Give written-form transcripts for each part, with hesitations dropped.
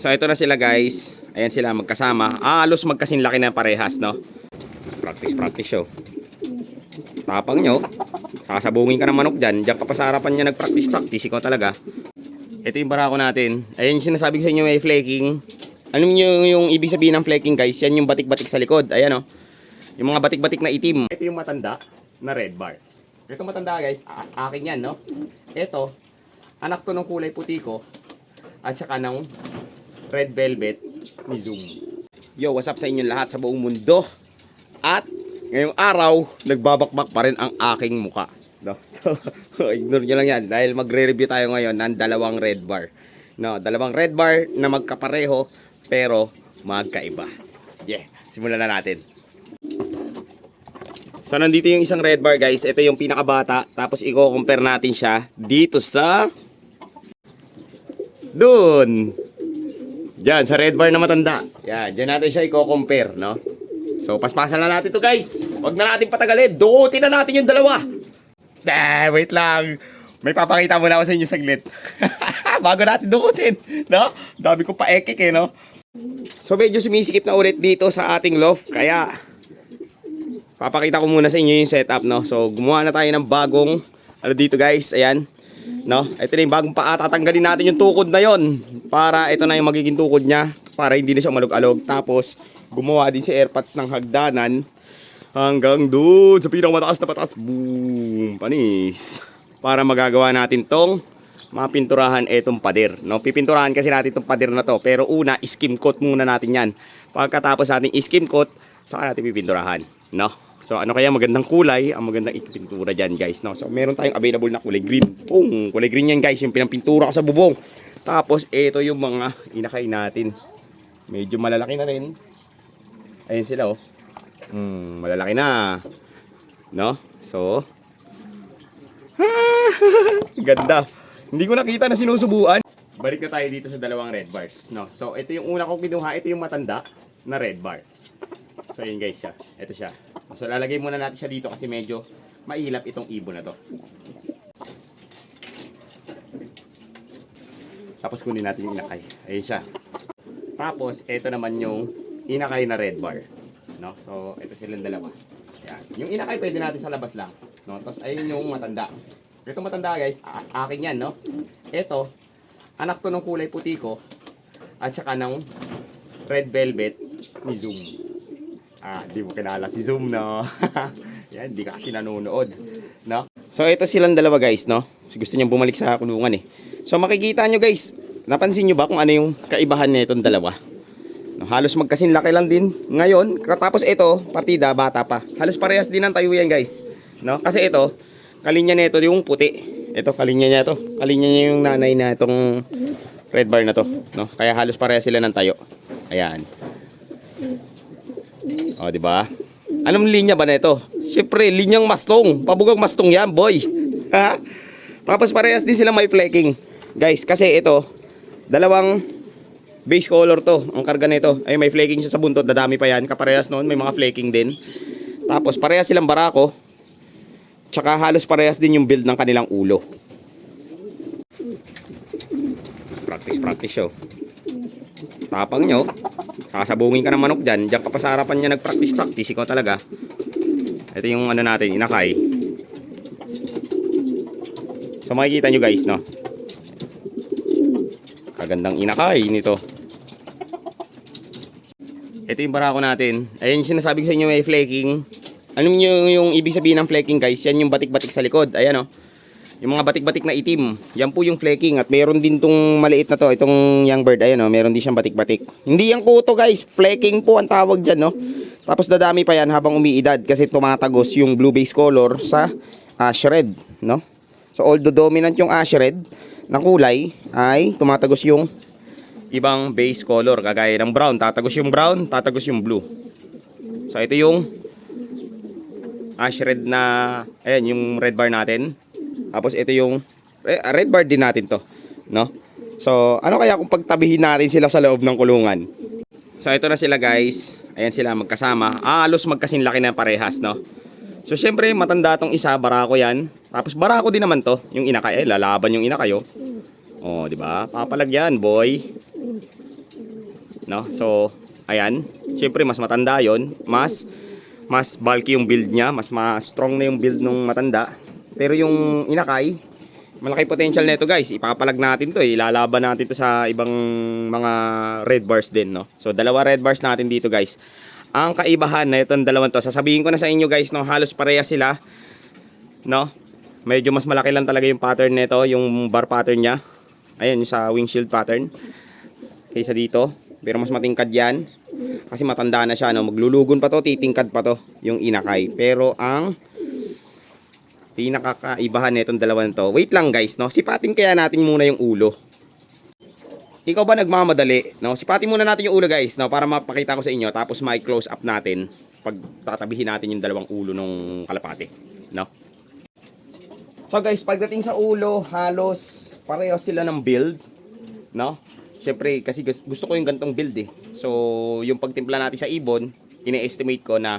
So ito na sila guys. Ayan sila magkasama. Halos magkasing laki na parehas, no? Practice show. Tapang nyo. Kakasabungin ka ng manok dyan. Diyan ka pa sa harapan niya nag-practice. Ikaw talaga. Ito yung barako natin. Ayan yung sinasabi ko sa inyo may flaking. Alam niyo yung ibig sabihin ng flaking guys? Yan yung batik-batik sa likod. Ayan o. Yung mga batik-batik na itim. Ito yung matanda na red bar. Ito matanda guys. Akin yan, no? Ito. Anak to ng kulay puti ko. At saka ng red velvet ni Zoom. Yo, what's up sa inyo lahat sa buong mundo? At ngayong araw, nagbabakbak pa rin ang aking muka. No? So, ignore nyo lang yan. Dahil magre-review tayo ngayon ng dalawang red bar. No, dalawang red bar na magkapareho pero magkaiba. Yeah, simulan na natin. So, nandito yung isang red bar guys. Ito yung pinakabata. Tapos, i-compare natin siya dito sa dun. Diyan, sa red bar na matanda. Yan, diyan natin siya i-compare, no? So, paspasan na natin to guys. Huwag na natin patagalin. Dukutin na natin yung dalawa. Wait lang. May papakita muna ako sa inyo saglit. Bago natin dukutin, no? Dami ko pa ekik no? So, medyo sumisikip na ulit dito sa ating loft. Kaya, papakita ko muna sa inyo yung setup, no? So, gumawa na tayo ng bagong, dito guys, ayan. No? Ito na yung bagong paa. Tatanggalin natin yung tukod na yon para ito na yung magiging tukod niya para hindi na siya malug-alog. Tapos gumawa din si airpods ng hagdanan hanggang doon sa pinakamataas na patas. Boom! Panis! Para magagawa natin tong mapinturahan etong pader. No? Pipinturahan kasi natin tong pader na to. Pero una, skim coat muna natin yan. Pagkatapos natin skim coat, saka natin pipinturahan. No? So ano kaya magandang kulay, ang magandang ipintura dyan guys, no? So meron tayong available na kulay green. Kulay green yan guys, yung pinampintura ko sa bubong. Tapos ito yung mga inakay natin. Medyo malalaki na rin. Ayan sila oh. Malalaki na. No? So ganda. Hindi ko nakita na sinusubuan. Balik na tayo dito sa dalawang red bars, no? So ito yung una kong kinuha, ito yung matanda na red bar. So yun guys siya. Ito siya. So lalagay muna natin siya dito kasi medyo mailap itong ibon na to. Tapos kunin natin yung inakay. Ayun siya. Tapos ito naman yung inakay na red bar. No? So ito silang dalawa. Yan. Yung inakay pwede natin sa labas lang. No? Tapos ayun yung matanda. Ito matanda guys, akin yan, no? Ito, anak to ng kulay puti ko at saka ng red velvet ni Zoom. Di mo kilala si Zoom, no? Yan, di ka kasi nanonood, no? So, ito silang dalawa, guys, no? So, gusto niyang bumalik sa kulungan, eh. So, makikita nyo, guys. Napansin nyo ba kung ano yung kaibahan na itong dalawa? No, halos magkasing laki lang din. Ngayon, katapos ito, partida, bata pa. Halos parehas din ang tayo yan, guys. No? Kasi ito, kalinya na ito yung puti. Ito, kalinya niya ito. Kalinya niya yung nanay na itong red bar na to. No? Kaya halos parehas sila ng tayo. Ayan. O, di ba? Anong linya ba na ito? Siyempre, linyang mastong. Pabugang mastong yan, boy. Tapos parehas din sila may flaking. Guys, kasi ito, dalawang base color to. Ang karga nito. Ay, may flaking siya sa buntot. Dadami pa yan. Kaparehas noon, may mga flaking din. Tapos parehas silang barako. Tsaka halos parehas din yung build ng kanilang ulo. Practice show. Tapang nyo. Kakasabungin ka ng manok dyan. Diyan ka pa sa harapan niya nag-practice. Ikaw talaga. Ito yung ano natin, inakay. So makikita nyo guys, no? Kagandang inakay nito. Ito yung barako natin. Ayun yung sinasabi ko sa inyo may flaking. Alam nyo yung ibig sabihin ng flaking guys? Yan yung batik-batik sa likod. Ayan o. Yung mga batik-batik na itim. Yan po yung flaking. At meron din tong maliit na to. Itong young bird. Ayan o. Meron din siyang batik-batik. Hindi yan kuto guys. Flaking po ang tawag dyan, no? Tapos dadami pa yan habang umiidad. Kasi tumatagos yung blue base color sa ash red, no? So although dominant yung ash red na kulay, ay tumatagos yung ibang base color. Kagaya ng brown. Tatagos yung brown. Tatagos yung blue. So ito yung ash red na, ayan yung red bar natin. Tapos ito yung red bar din natin to, no? So ano kaya kung pagtabihin natin sila sa loob ng kulungan? So ito na sila guys. Ayan sila magkasama. Halos magkasing laki na parehas, no? So syempre matanda tong isa, barako yan. Tapos barako din naman to, yung inakay. Lalaban yung inakay, oh. Oh, di ba? Papalagyan, boy. no? So, ayan. Siyempre, mas matanda yon, mas bulky yung build niya, mas strong na yung build nung matanda. Pero yung inakay, malaki potential nito guys. Ipapalag natin to, ilalaban natin to sa ibang mga red bars din, no? So, dalawa red bars natin dito guys. Ang kaibahan na itong dalawang to, sasabihin ko na sa inyo guys, no, halos pareha sila, no? Medyo mas malaki lang talaga yung pattern nito, yung bar pattern niya. Ayan, yung sa windshield pattern. Kaysa dito. Pero mas matingkad yan. Kasi matanda na siya, no? Maglulugon pa to, titingkad pa to yung inakay. Pero ang pinakakaibahan nitong dalawang to, wait lang guys, no? Sipatin kaya natin muna yung ulo. Ikaw ba nagmamadali, no? Sipatin muna natin yung ulo guys, no? Para mapakita ko sa inyo. Tapos may close up natin pag tatabihin natin yung dalawang ulo ng kalapate, no? So guys, pagdating sa ulo, halos pareho sila ng build, no? Siyempre, kasi gusto ko yung gantong build eh. So, yung pagtimpla natin sa ibon, ine-estimate ko na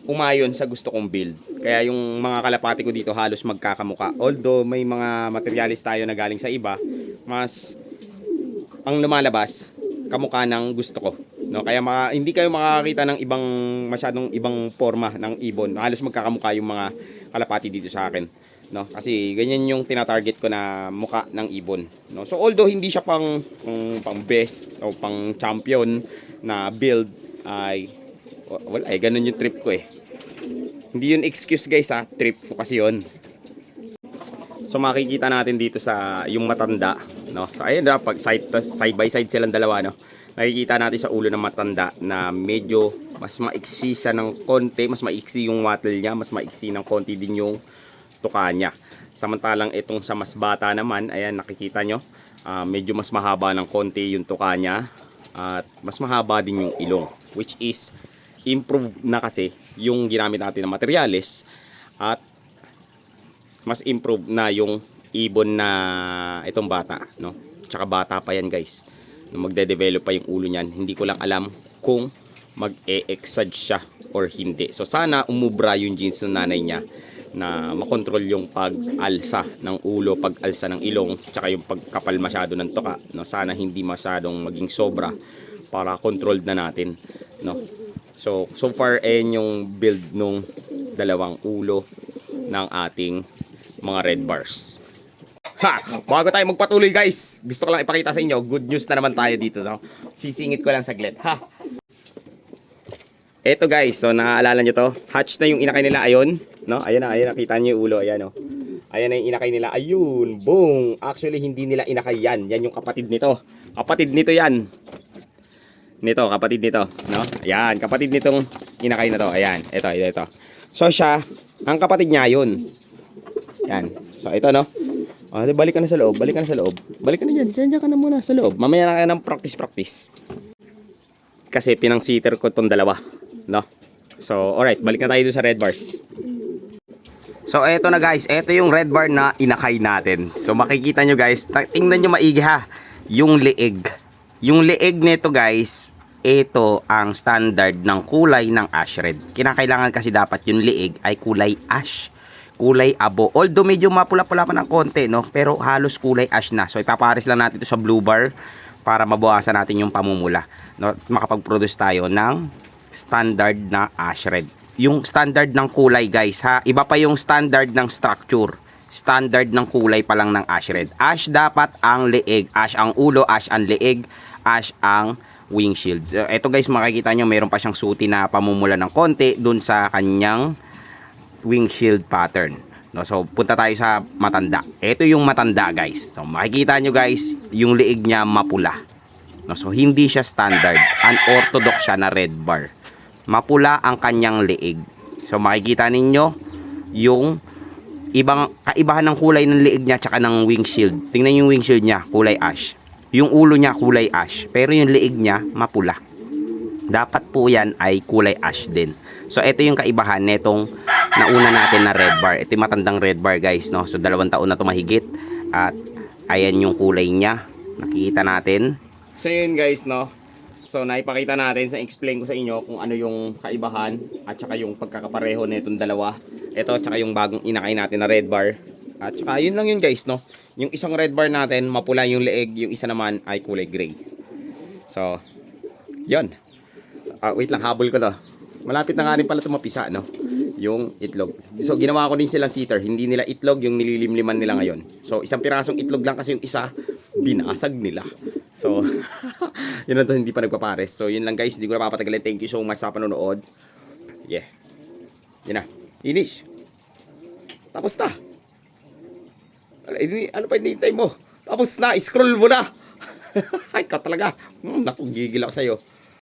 umayon sa gusto kong build. Kaya yung mga kalapati ko dito halos magkakamuka. Although may mga materialis tayo na galing sa iba, mas ang lumalabas kamukha ng gusto ko, no? Kaya hindi kayo makakita ng masyadong ibang forma ng ibon. Halos magkakamuka yung mga kalapati dito sa akin, no? Kasi ganyan yung tinatarget ko na muka ng ibon, no? So although hindi siya pang best o pang champion na build, ay wala, ganun yung trip ko eh. Hindi yun excuse guys ha, trip ko kasi yun. So makikita natin dito sa yung matanda, no? So ayun na, pag side by side silang dalawa, no? Nakikita natin sa ulo ng matanda na medyo mas maiksi siya ng konti, mas maiksi yung wattle niya, mas maiksi ng konti din yung tuka niya. Samantalang itong sa mas bata naman, ayan nakikita nyo, medyo mas mahaba ng konti yung tuka niya at mas mahaba din yung ilong, which is improve na kasi yung ginamit natin na materyales at mas improve na yung ibon na itong bata, no? Tsaka bata pa yan guys, magde-develop pa yung ulo niyan. Hindi ko lang alam kung mag-e-exage siya or hindi. So sana umubra yung genes ng nanay niya na makontrol yung pag-alsa ng ulo, pag-alsa ng ilong, tsaka yung pagkapal masyado ng tuka, no? Sana hindi masyadong maging sobra para controlled na natin, no? So far yung build nung dalawang ulo ng ating mga red bars. Ha! Bago tayo magpatuloy guys, gusto ko lang ipakita sa inyo, good news na naman tayo dito, no? Sisingit ko lang saglit, ha? Eto guys, so naaalala nyo to, hatch na yung inakay nila, ayun, no? Ayan na, nakita nyo yung ulo, ayan, no? Ayan na yung inakay nila, ayun, boom! Actually, hindi nila inakay yan, yan yung kapatid nito. Kapatid nito yan. Nito, kapatid nito, no? Ayan, kapatid nitong inakay na to, ayan, ito. So siya, ang kapatid niya yun. Yan, so ito, no? Balik ka na sa loob, balik ka na dyan ka na muna sa loob. Mamaya na kayo ng practice. Kasi pinang-sitter ko itong dalawa, no? So, alright, balik na tayo sa red bars. So, eto na guys, eto yung red bar na inakay natin. So, makikita nyo guys, tingnan nyo maigi ha, yung leeg. Yung leeg nito guys, ito ang standard ng kulay ng ash red. Kinakailangan kasi dapat yung leeg ay kulay ash. Kulay abo. Although medyo mapula-pula pa ng konti, no? Pero halos kulay ash na. So, ipapares lang natin ito sa blue bar para mabawasan natin yung pamumula, no? Makapag-produce tayo ng standard na ash red. Yung standard ng kulay guys ha, iba pa yung standard ng structure. Standard ng kulay pa lang ng ash red. Ash dapat ang leeg, ash ang ulo, ash ang leeg, ash ang windshield. Ito guys, makikita nyo meron pa siyang suti na pamumula ng konti dun sa kanyang windshield pattern, no? So punta tayo sa matanda. Ito yung matanda guys. So makikita nyo guys, yung leeg niya mapula, no? So hindi siya standard, unorthodox siya na red bar. Mapula ang kanyang leeg. So makikita ninyo yung ibang kaibahan ng kulay ng leeg niya tsaka ng windshield. Tingnan yung windshield niya, kulay ash. Yung ulo niya kulay ash, pero yung leeg niya mapula. Dapat po yan ay kulay ash din. So ito yung kaibahan netong nauna natin na red bar. Ito yung matandang red bar guys, no? So 2 taon na ito mahigit. At ayan yung kulay niya, nakikita natin. So yun guys, no? So naipakita natin, explain ko sa inyo kung ano yung kaibahan at saka yung pagkakapareho nitong dalawa. Ito tsaka yung bagong inakay natin na red bar. At saka yun lang yun guys, no? Yung isang red bar natin mapula yung leeg, yung isa naman ay kulay gray. So Yon. Wait lang, habol ko to. Malapit na nga rin pala ito mapisa, no? Yung itlog. So, ginawa ko din silang sitter. Hindi nila itlog yung nililimliman nila ngayon. So, isang pirasong itlog lang kasi yung isa, binasag nila. So, yun na to, hindi pa nagpapares. So, yun lang guys. Hindi ko na papatagalin. Thank you so much sa panonood. Yeah. Yun na. Finish. Tapos na. Ano pa hinihintay mo? Tapos na. Scroll mo na. Ay, ka talaga. Naku, gigil ako sa'yo.